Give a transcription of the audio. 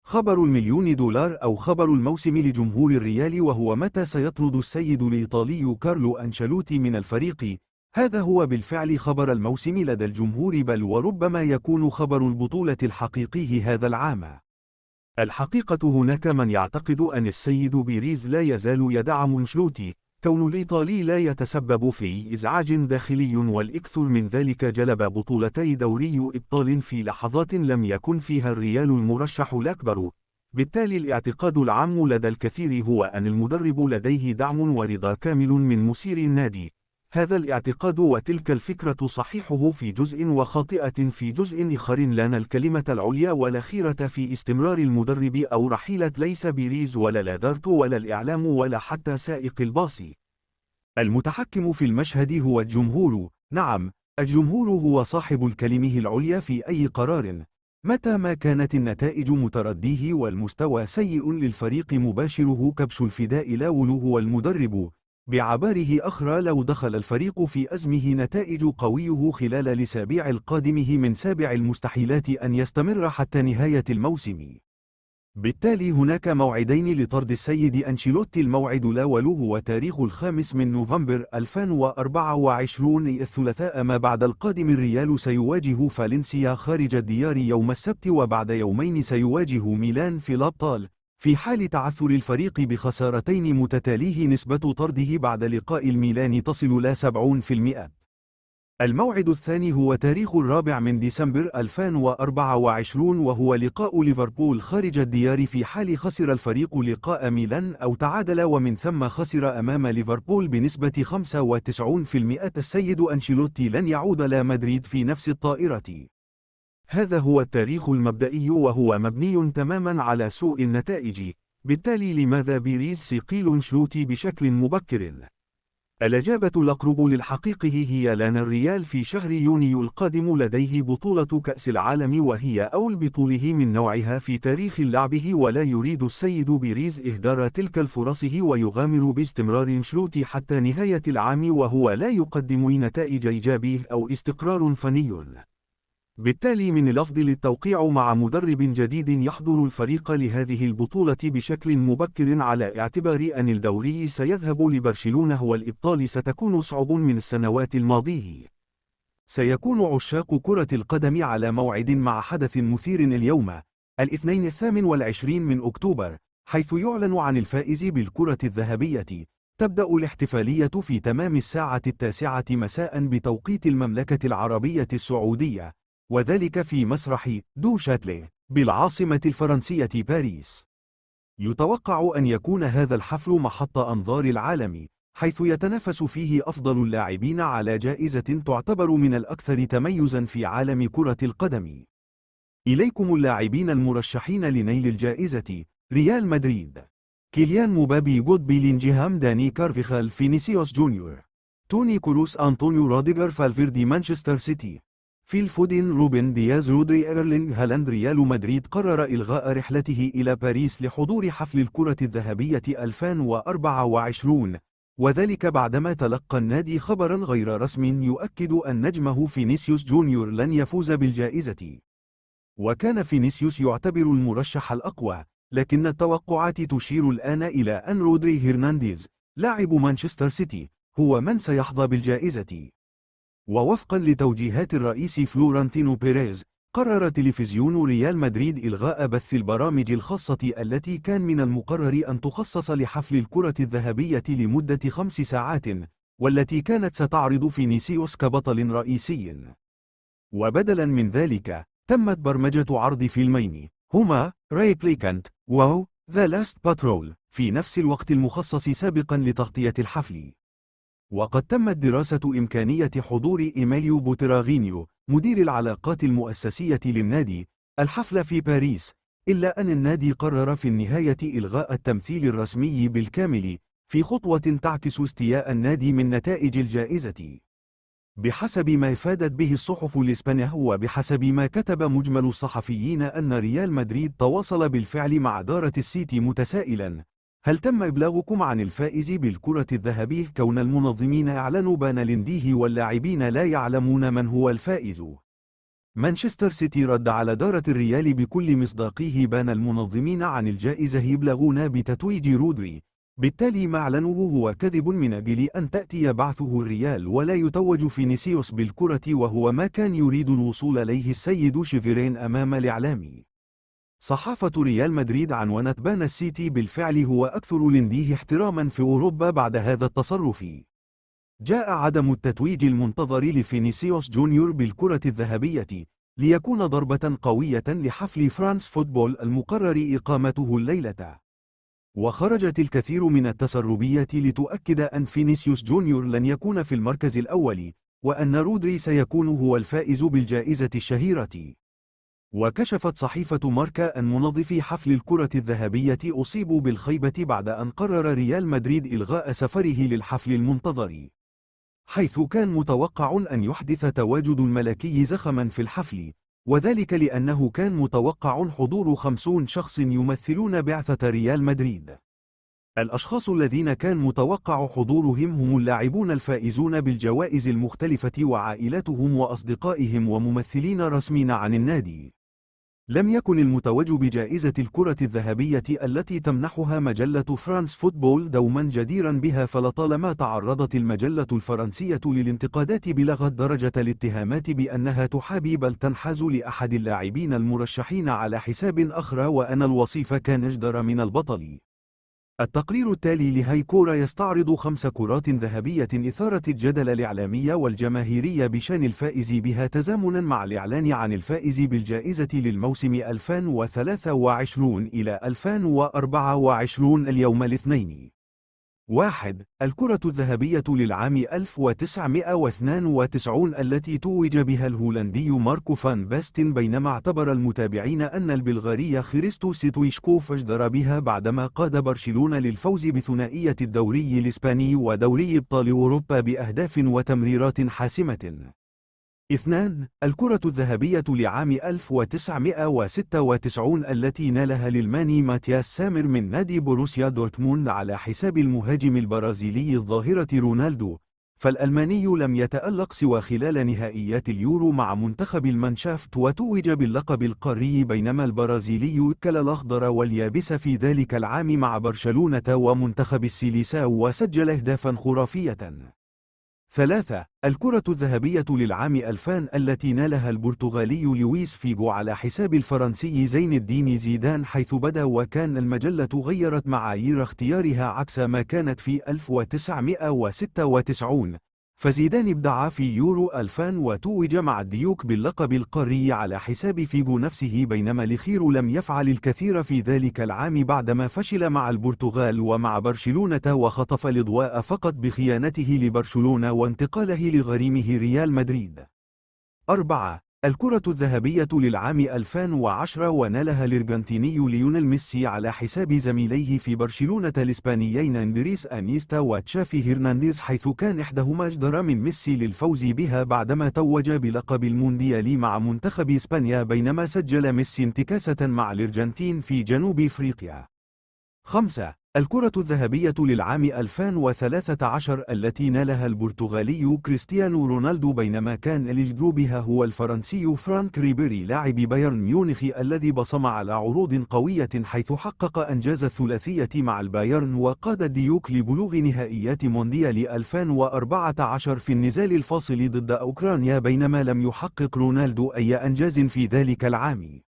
خبر $1,000,000 أو خبر الموسم لجمهور الريال، وهو متى سيطرد السيد الإيطالي كارلو أنشيلوتي من الفريق. هذا هو بالفعل خبر الموسم لدى الجمهور، بل وربما يكون خبر البطولة الحقيقي هذا العام. الحقيقة هناك من يعتقد أن السيد بيريز لا يزال يدعم أنشيلوتي، كون الإيطالي لا يتسبب في إزعاج داخلي، والأكثر من ذلك جلب بطولتي دوري إبطال في لحظات لم يكن فيها الريال المرشح الأكبر. بالتالي الاعتقاد العام لدى الكثير هو أن المدرب لديه دعم ورضا كامل من مسير النادي. هذا الاعتقاد وتلك الفكرة صحيحه في جزء وخاطئة في جزء آخر. لنا الكلمة العليا والأخيرة في استمرار المدرب أو رحيلة ليس بيريز ولا لادارت ولا الإعلام ولا حتى سائق الباص. المتحكم في المشهد هو الجمهور. نعم، الجمهور هو صاحب الكلمة العليا في أي قرار. متى ما كانت النتائج مترديه والمستوى سيء للفريق، مباشره كبش الفداء لا هو المدرب. بعباره أخرى، لو دخل الفريق في أزمه نتائج قويه خلال الأسابيع القادمة، من سابع المستحيلات أن يستمر حتى نهاية الموسم. بالتالي هناك موعدين لطرد السيد أنشيلوتي. الموعد الأول هو تاريخ 5 نوفمبر 2024 الثلاثاء ما بعد القادم. الريال سيواجه فالنسيا خارج الديار يوم السبت، وبعد يومين سيواجه ميلان في الأبطال. في حال تعثر الفريق بخسارتين متتاليه، نسبة طرده بعد لقاء الميلان تصل إلى 70%. الموعد الثاني هو تاريخ 4 ديسمبر 2024، وهو لقاء ليفربول خارج الديار. في حال خسر الفريق لقاء ميلان أو تعادل ومن ثم خسر أمام ليفربول بنسبة 95%، السيد أنشيلوتي لن يعود لا مدريد في نفس الطائرة. هذا هو التاريخ المبدئي، وهو مبني تماما على سوء النتائج. بالتالي لماذا بيريز سيقيل أنشيلوتي بشكل مبكر؟ الإجابة الأقرب للحقيقة هي لأن الريال في شهر يونيو القادم لديه بطولة كأس العالم، وهي أول بطولة من نوعها في تاريخ لعبه، ولا يريد السيد بيريز إهدار تلك الفرص ويغامر باستمرار أنشيلوتي حتى نهاية العام وهو لا يقدم نتائج إيجابية أو استقرار فني. بالتالي من الأفضل التوقيع مع مدرب جديد يحضر الفريق لهذه البطولة بشكل مبكر، على اعتبار أن الدوري سيذهب لبرشلونة والإبطال ستكون صعب من السنوات الماضية. سيكون عشاق كرة القدم على موعد مع حدث مثير اليوم الاثنين 28 أكتوبر، حيث يعلن عن الفائز بالكرة الذهبية. تبدأ الاحتفالية في تمام الساعة 9 مساء بتوقيت المملكة العربية السعودية، وذلك في مسرح دو شاتلي بالعاصمة الفرنسية باريس. يتوقع أن يكون هذا الحفل محط أنظار العالم، حيث يتنافس فيه أفضل اللاعبين على جائزة تعتبر من الأكثر تميزا في عالم كرة القدم. إليكم اللاعبين المرشحين لنيل الجائزة: ريال مدريد، كيليان مبابي، جود بيلينجهام، داني كارفيخال، فينيسيوس جونيور، توني كروس، أنطونيو روديجر، فالفيردي، مانشستر سيتي، فيل فودين، روبن دياز، رودري، إيرلينغ هالاند. ريال مدريد قرر إلغاء رحلته إلى باريس لحضور حفل الكرة الذهبية 2024، وذلك بعدما تلقى النادي خبرا غير رسم يؤكد أن نجمه فينيسيوس جونيور لن يفوز بالجائزة. وكان فينيسيوس يعتبر المرشح الأقوى، لكن التوقعات تشير الآن إلى أن رودري هرنانديز لاعب مانشستر سيتي هو من سيحظى بالجائزة. ووفقا لتوجيهات الرئيس فلورنتينو بيريز، قرر تلفزيون ريال مدريد إلغاء بث البرامج الخاصة التي كان من المقرر أن تخصص لحفل الكرة الذهبية لمدة 5 ساعات، والتي كانت ستعرض فينيسيوس كبطل رئيسي. وبدلا من ذلك، تمت برمجة عرض فيلمين هما ريبليكانت و ذا لاست باترول في نفس الوقت المخصص سابقا لتغطية الحفل. وقد تمت دراسة إمكانية حضور إيميليو بوتراغينيو، مدير العلاقات المؤسسية للنادي، الحفل في باريس، إلا أن النادي قرر في النهاية إلغاء التمثيل الرسمي بالكامل، في خطوة تعكس استياء النادي من نتائج الجائزة. بحسب ما فادت به الصحف الإسبانية وبحسب ما كتب مجمل الصحفيين، أن ريال مدريد تواصل بالفعل مع إدارة السيتي متسائلا: هل تم إبلاغكم عن الفائز بالكرة الذهبية؟ كون المنظمين أعلنوا بان لنديه واللاعبين لا يعلمون من هو الفائز. مانشستر سيتي رد على دارة الريال بكل مصداقيه. بان المنظمين عن الجائزة يبلغون بتتويج رودري، بالتالي ما أعلنوه هو كذب من أجل أن تأتي بعثه الريال ولا يتوج فينيسيوس بالكرة، وهو ما كان يريد الوصول إليه السيد شيفرين أمام الإعلام. صحافة ريال مدريد عنونت بان السيتي بالفعل هو أكثر الأندية احتراما في أوروبا بعد هذا التصرف. جاء عدم التتويج المنتظر لفينيسيوس جونيور بالكرة الذهبية ليكون ضربة قوية لحفل فرانس فوتبول المقرر إقامته الليلة. وخرجت الكثير من التسربيات لتؤكد أن فينيسيوس جونيور لن يكون في المركز الأول، وأن رودري سيكون هو الفائز بالجائزة الشهيرة. وكشفت صحيفة ماركا أن منظفي حفل الكرة الذهبية أصيبوا بالخيبة بعد أن قرر ريال مدريد إلغاء سفره للحفل المنتظر، حيث كان متوقع أن يحدث تواجد الملكي زخما في الحفل، وذلك لأنه كان متوقع حضور 50 شخص يمثلون بعثة ريال مدريد. الأشخاص الذين كان متوقع حضورهم هم اللاعبون الفائزون بالجوائز المختلفة وعائلتهم وأصدقائهم وممثلين رسمين عن النادي. لم يكن المتوج بجائزة الكرة الذهبية التي تمنحها مجلة فرانس فوتبول دوما جديرا بها، فلطالما تعرضت المجلة الفرنسية للانتقادات بلغت درجة الاتهامات بأنها تحابي بل تنحاز لأحد اللاعبين المرشحين على حساب آخر، وأن الوصيف كان أجدر من البطل. التقرير التالي لهايكورا يستعرض 5 كرات ذهبية إثارت الجدل الإعلامي والجماهيري بشان الفائز بها، تزامنا مع الإعلان عن الفائز بالجائزة للموسم 2023 إلى 2024 اليوم الاثنين. 1. الكرة الذهبية للعام 1992 التي توج بها الهولندي ماركو فان باستن، بينما اعتبر المتابعين أن البلغاري خريستو ستويشكوف أجدر بها بعدما قاد برشلونة للفوز بثنائية الدوري الإسباني ودوري أبطال أوروبا بأهداف وتمريرات حاسمة. 2. الكرة الذهبية لعام 1996 التي نالها الألماني ماتياس سامر من نادي بوروسيا دورتموند على حساب المهاجم البرازيلي الظاهرة رونالدو، فالألماني لم يتألق سوى خلال نهائيات اليورو مع منتخب المانشافت وتوج باللقب القاري، بينما البرازيلي أكل الأخضر واليابس في ذلك العام مع برشلونة ومنتخب السيليساو وسجل أهدافا خرافية. 3. الكرة الذهبية للعام 2000 التي نالها البرتغالي لويس فيغو على حساب الفرنسي زين الدين زيدان، حيث بدا وكان المجلة غيرت معايير اختيارها عكس ما كانت في 1996، فزيدان ابدع في يورو 2000 وتوج مع الديوك باللقب القاري على حساب فيغو نفسه، بينما الخير لم يفعل الكثير في ذلك العام بعدما فشل مع البرتغال ومع برشلونة وخطف الإضواء فقط بخيانته لبرشلونة وانتقاله لغريمه ريال مدريد. 4. الكرة الذهبية للعام 2010 ونالها الأرجنتيني ليونيل ميسي على حساب زميليه في برشلونة الإسبانيين أندريس أنيستا وتشافي هرنانديز، حيث كان إحداهما أجدر من ميسي للفوز بها بعدما توج بلقب المونديال مع منتخب إسبانيا، بينما سجل ميسي انتكاسة مع الأرجنتين في جنوب إفريقيا. 5. الكرة الذهبية للعام 2013 التي نالها البرتغالي كريستيانو رونالدو، بينما كان الأجدر بها هو الفرنسي فرانك ريبيري لاعب بايرن ميونخ الذي بصم على عروض قوية، حيث حقق أنجاز الثلاثية مع البايرن وقاد الديوك لبلوغ نهائيات مونديال 2014 في النزال الفاصل ضد أوكرانيا، بينما لم يحقق رونالدو أي أنجاز في ذلك العام.